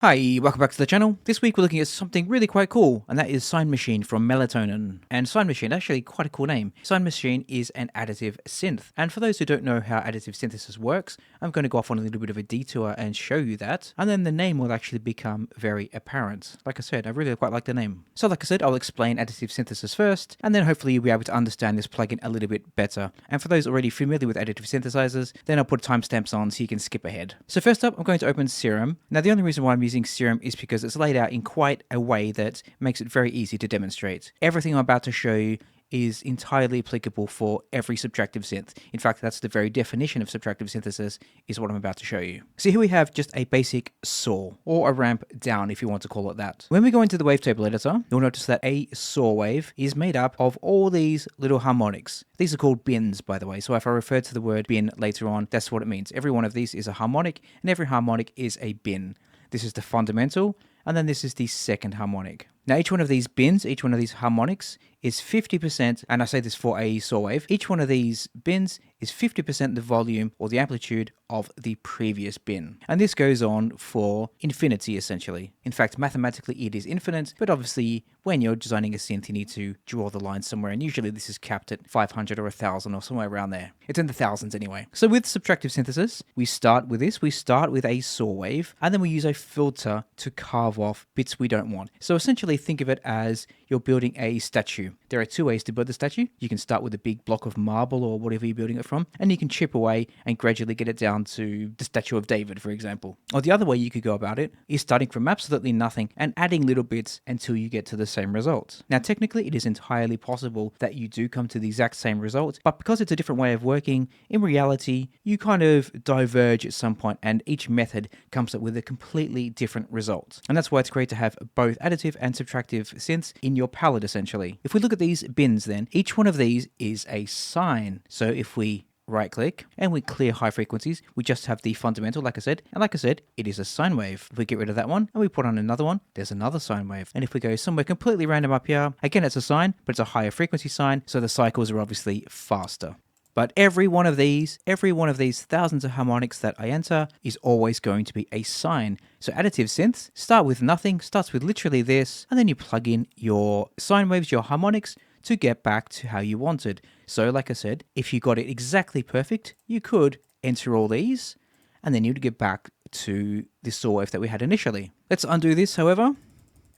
Hi, welcome back to the channel. This week we're looking at something really quite cool, and that is Sine Machine from Melatonin. And Sine Machine, actually quite a cool name. Sine Machine is an additive synth. And for those who don't know how additive synthesis works, I'm going to go off on a little bit of a detour and show you that, and then the name will actually become very apparent. Like I said, I really quite like the name. So like I said, I'll explain additive synthesis first, and then hopefully you'll be able to understand this plugin a little bit better. And for those already familiar with additive synthesizers, then I'll put timestamps on so you can skip ahead. So first up, I'm going to open Serum. Now the only reason why I'm using Serum is because it's laid out in quite a way that makes it very easy to demonstrate. Everything I'm about to show you is entirely applicable for every subtractive synth. In fact, that's the very definition of subtractive synthesis, is what I'm about to show you. So here we have just a basic saw, or a ramp down if you want to call it that. When we go into the wavetable editor, you'll notice that a saw wave is made up of all these little harmonics. These are called bins, by the way, so if I refer to the word bin later on, that's what it means. Every one of these is a harmonic, and every harmonic is a bin. This is the fundamental, and then this is the second harmonic. Now each one of these bins, each one of these harmonics is 50%, and I say this for a saw wave, each one of these bins is 50% the volume or the amplitude of the previous bin. And this goes on for infinity essentially. In fact, mathematically it is infinite, but obviously when you're designing a synth you need to draw the line somewhere, and usually this is capped at 500 or 1000 or somewhere around there. It's in the thousands anyway. So with subtractive synthesis, we start with this, we start with a saw wave, and then we use a filter to carve off bits we don't want. So essentially think of it as you're building a statue. There are two ways to build the statue. You can start with a big block of marble or whatever you're building it from, and you can chip away and gradually get it down to the statue of David, for example. Or the other way you could go about it is starting from absolutely nothing and adding little bits until you get to the same result. Now technically it is entirely possible that you do come to the exact same result, but because it's a different way of working, in reality you kind of diverge at some point, and each method comes up with a completely different result. And that's why it's great to have both additive and subtractive synths in your palette essentially. If we look at these bins then, each one of these is a sine. So if we right click and we clear high frequencies, we just have the fundamental, like I said, and like I said, it is a sine wave. If we get rid of that one and we put on another one, there's another sine wave. And if we go somewhere completely random up here, again it's a sine, but it's a higher frequency sine, so the cycles are obviously faster. But every one of these thousands of harmonics that I enter is always going to be a sine. So additive synths start with nothing, starts with literally this, and then you plug in your sine waves, your harmonics, to get back to how you wanted. So like I said, if you got it exactly perfect, you could enter all these, and then you'd get back to the saw wave that we had initially. Let's undo this, however,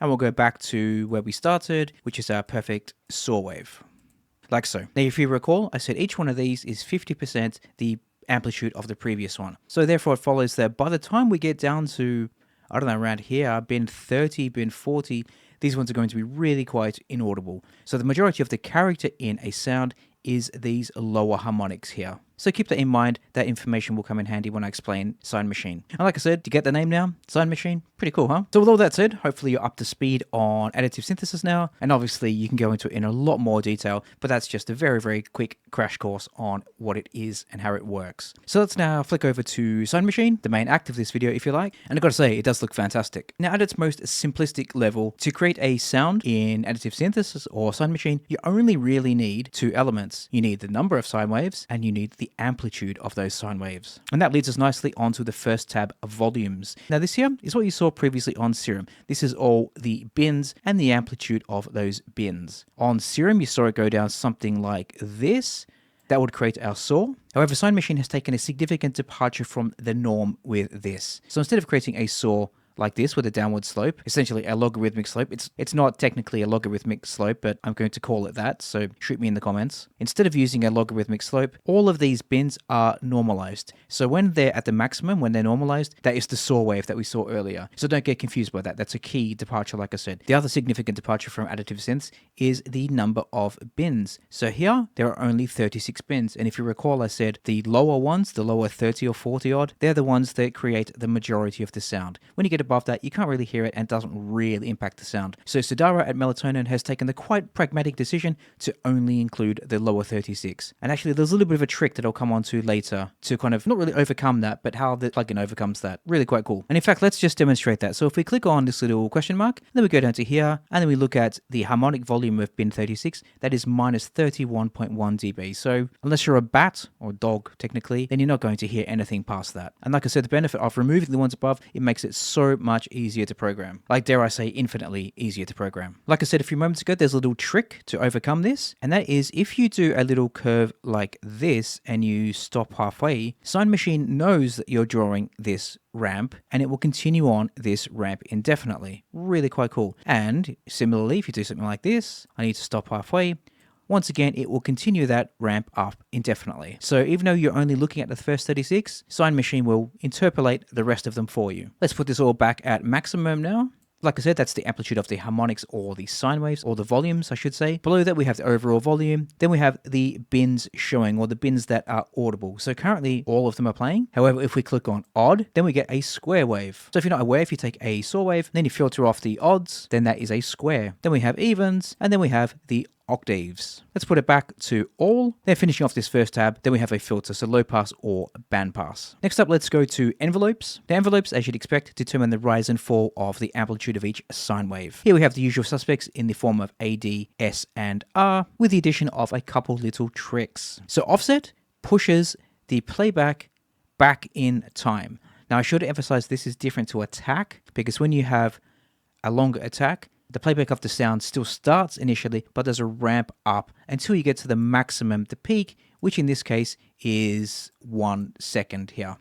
and we'll go back to where we started, which is our perfect saw wave. Like so. Now if you recall, I said each one of these is 50% the amplitude of the previous one. So therefore it follows that by the time we get down to, I don't know, around here, bin 30, bin 40, these ones are going to be really quite inaudible. So the majority of the character in a sound is these lower harmonics here. So keep that in mind. That information will come in handy when I explain Sine Machine. And like I said, to get the name now, Sine Machine, pretty cool, huh? So with all that said, hopefully you're up to speed on additive synthesis now. And obviously you can go into it in a lot more detail, but that's just a very, very quick crash course on what it is and how it works. So let's now flick over to Sine Machine, the main act of this video if you like. And I've got to say, it does look fantastic. Now at its most simplistic level, to create a sound in additive synthesis or Sine Machine, you only really need two elements. You need the number of sine waves and you need the amplitude of those sine waves. And that leads us nicely onto the first tab, volumes. Now this here is what you saw previously on Serum. This is all the bins and the amplitude of those bins. On Serum, you saw it go down something like this. That would create our saw. However, Sine Machine has taken a significant departure from the norm with this. So instead of creating a saw like this with a downward slope, essentially a logarithmic slope. It's not technically a logarithmic slope, but I'm going to call it that, so shoot me in the comments. Instead of using a logarithmic slope, all of these bins are normalized. So when they're at the maximum, when they're normalized, that is the saw wave that we saw earlier. So don't get confused by that. That's a key departure, like I said. The other significant departure from additive synths is the number of bins. So here, there are only 36 bins. And if you recall, I said the lower ones, the lower 30 or 40 odd, they're the ones that create the majority of the sound. When you get above that, you can't really hear it and it doesn't really impact the sound. So Sudara at Melatonin has taken the quite pragmatic decision to only include the lower 36. And actually there's a little bit of a trick that I'll come on to later to kind of not really overcome that, but how the plugin overcomes that. Really quite cool. And in fact, let's just demonstrate that. So if we click on this little question mark, then we go down to here, and then we look at the harmonic volume of bin 36, that is minus 31.1 dB. So unless you're a bat or dog technically, then you're not going to hear anything past that. And like I said, the benefit of removing the ones above, it makes it so so much easier to program. Like, dare I say, infinitely easier to program. Like I said a few moments ago, there's a little trick to overcome this, and that is if you do a little curve like this and you stop halfway, Sine Machine knows that you're drawing this ramp and it will continue on this ramp indefinitely. Really quite cool. And similarly, if you do something like this, I need to stop halfway. Once again, it will continue that ramp up indefinitely. So even though you're only looking at the first 36, Sine Machine will interpolate the rest of them for you. Let's put this all back at maximum now. Like I said, that's the amplitude of the harmonics or the sine waves, or the volumes, I should say. Below that, we have the overall volume. Then we have the bins showing, or the bins that are audible. So currently, all of them are playing. However, if we click on odd, then we get a square wave. So if you're not aware, if you take a saw wave, then you filter off the odds, then that is a square. Then we have evens, and then we have the octaves. Let's put it back to all. Then finishing off this first tab, then we have a filter, so low pass or band pass. Next up, let's go to envelopes. The envelopes, as you'd expect, determine the rise and fall of the amplitude of each sine wave. Here we have the usual suspects in the form of A, D, S, and R, with the addition of a couple little tricks. So offset pushes the playback back in time. Now I should emphasize this is different to attack, because when you have a longer attack, the playback of the sound still starts initially, but there's a ramp up until you get to the maximum, the peak, which in this case is 1 second here.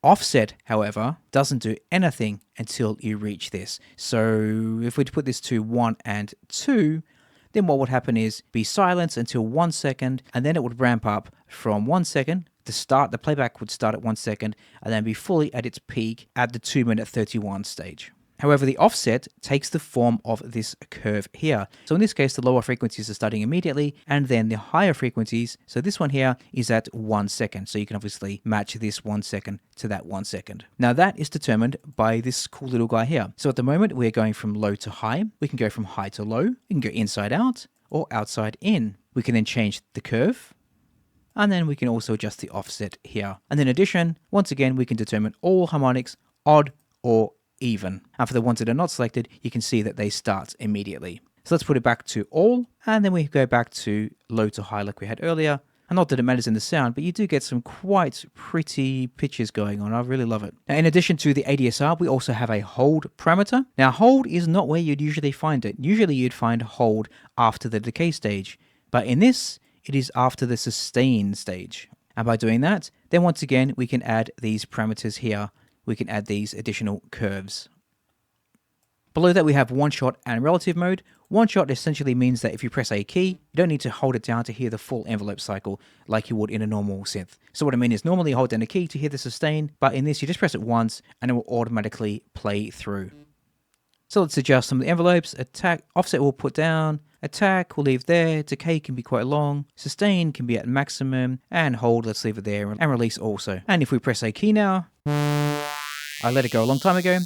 Offset, however, doesn't do anything until you reach this. So if we put this to 1 and 2, then what would happen is be silence until 1 second, and then it would ramp up from 1 second. The playback would start at 1 second, and then be fully at its peak at the 2-minute 31 stage. However, the offset takes the form of this curve here. So in this case, the lower frequencies are starting immediately, and then the higher frequencies, so this one here is at 1 second. So you can obviously match this 1 second to that 1 second. Now that is determined by this cool little guy here. So at the moment, we're going from low to high. We can go from high to low. We can go inside out or outside in. We can then change the curve. And then we can also adjust the offset here. And in addition, once again, we can determine all harmonics, odd or even. And for the ones that are not selected, you can see that they start immediately. So let's put it back to all, and then we go back to low to high like we had earlier. And not that it matters in the sound, but you do get some quite pretty pitches going on. I really love it. Now, in addition to the ADSR, we also have a hold parameter. Now, hold is not where you'd usually find it. Usually you'd find hold after the decay stage. But in this, it is after the sustain stage. And by doing that, then once again, we can add these parameters here. We can add these additional curves. Below that, we have one shot and relative mode. One shot essentially means that if you press a key, you don't need to hold it down to hear the full envelope cycle like you would in a normal synth. So what I mean is normally you hold down a key to hear the sustain, but in this you just press it once and it will automatically play through. So let's adjust some of the envelopes. Attack, offset will put down, attack we'll leave there, decay can be quite long, sustain can be at maximum, and hold, let's leave it there, and release also. And if we press a key now, I let it go a long time ago,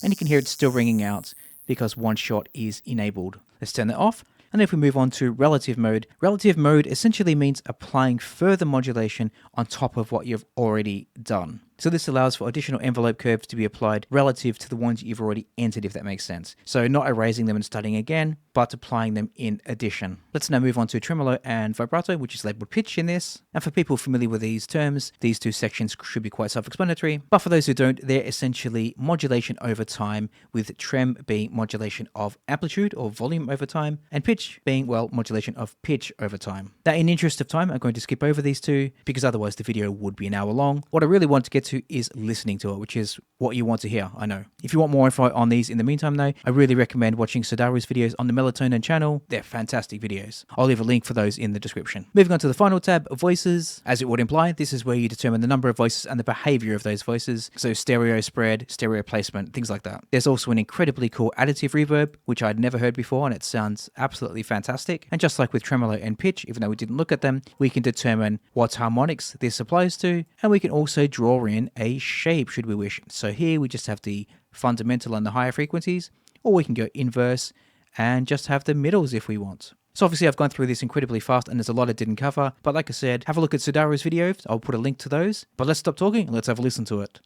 and you can hear it still ringing out because one shot is enabled. Let's turn that off. And if we move on to relative mode essentially means applying further modulation on top of what you've already done. So this allows for additional envelope curves to be applied relative to the ones you've already entered, if that makes sense. So not erasing them and starting again, but applying them in addition. Let's now move on to tremolo and vibrato, which is labeled pitch in this. And for people familiar with these terms, these two sections should be quite self-explanatory. But for those who don't, they're essentially modulation over time, with trem being modulation of amplitude or volume over time, and pitch being, well, modulation of pitch over time. Now, in the interest of time, I'm going to skip over these two, because otherwise the video would be an hour long. What I really want to get to is listening to it, which is what you want to hear, I know. If you want more info on these in the meantime though, I really recommend watching Sudara's videos on the Melatonin channel. They're fantastic videos. I'll leave a link for those in the description. Moving on to the final tab, voices. As it would imply, this is where you determine the number of voices and the behavior of those voices. So stereo spread, stereo placement, things like that. There's also an incredibly cool additive reverb, which I'd never heard before, and it sounds absolutely fantastic. And just like with tremolo and pitch, even though we didn't look at them, we can determine what harmonics this applies to, and we can also draw in a shape should we wish. So here we just have the fundamental and the higher frequencies, or we can go inverse and just have the middles if we want. So obviously I've gone through this incredibly fast and there's a lot I didn't cover, but like I said, have a look at Sudara's videos. I'll put a link to those. But let's stop talking and let's have a listen to it.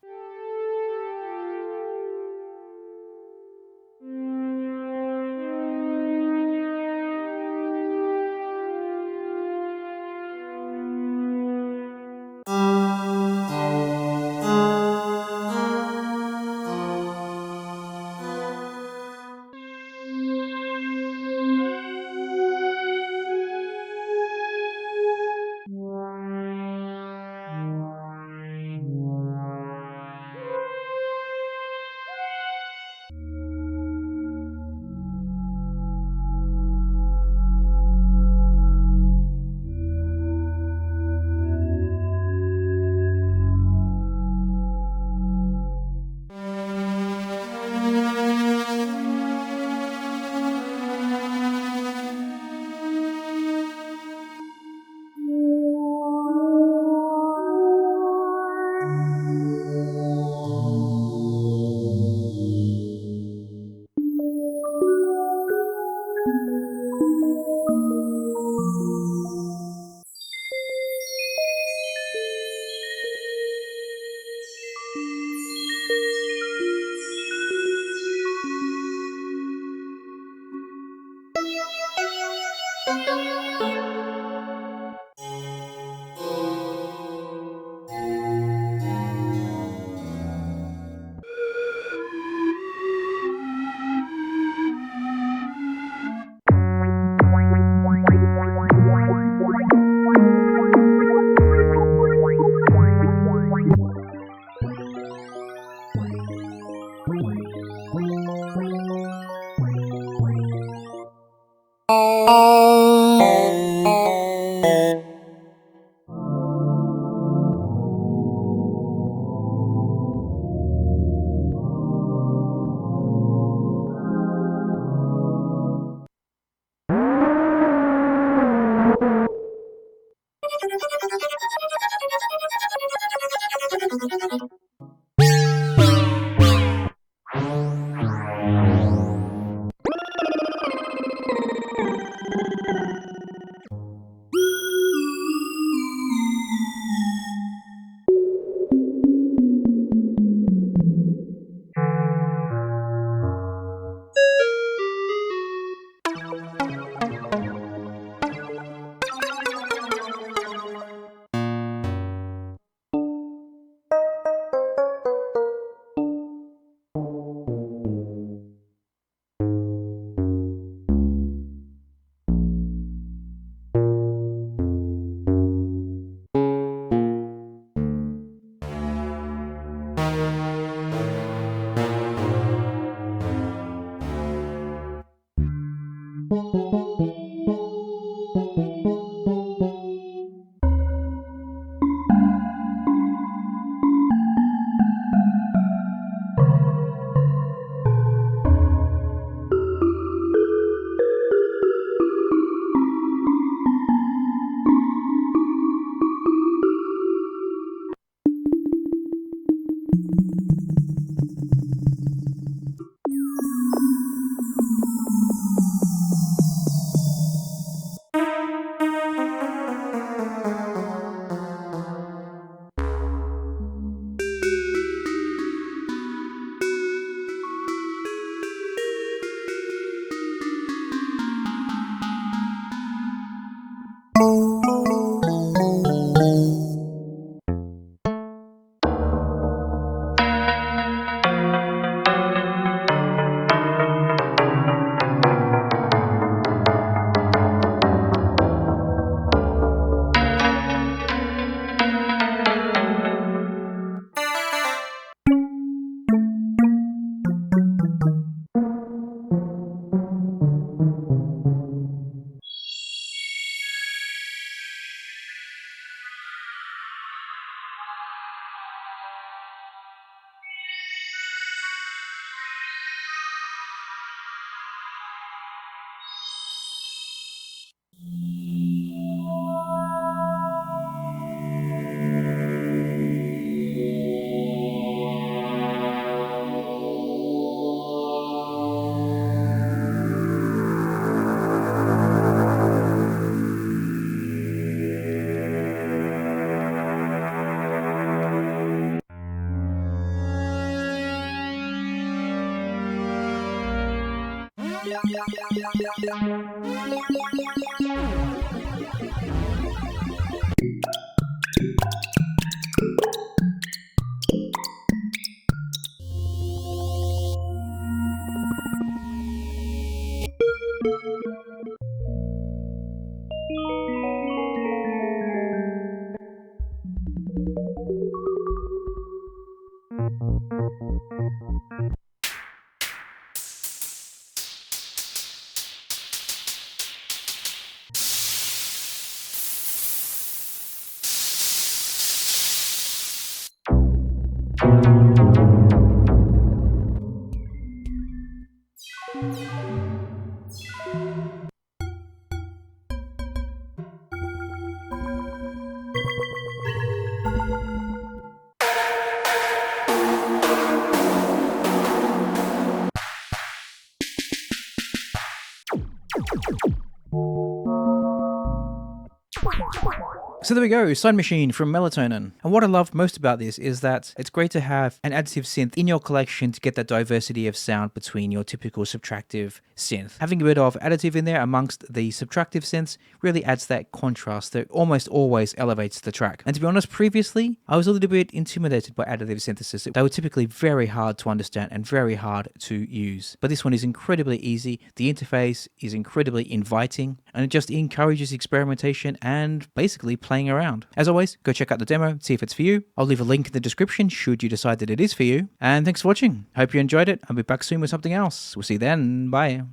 So there we go, Sine Machine from Melatonin. And what I love most about this is that it's great to have an additive synth in your collection to get that diversity of sound between your typical subtractive synth. Having a bit of additive in there amongst the subtractive synths really adds that contrast that almost always elevates the track. And to be honest, previously, I was a little bit intimidated by additive synthesis. They were typically very hard to understand and very hard to use. But this one is incredibly easy. The interface is incredibly inviting, and it just encourages experimentation and basically playing around. As always, go check out the demo, see if it's for you. I'll leave a link in the description should you decide that it is for you. And thanks for watching. Hope you enjoyed it. I'll be back soon with something else. We'll see you then. Bye.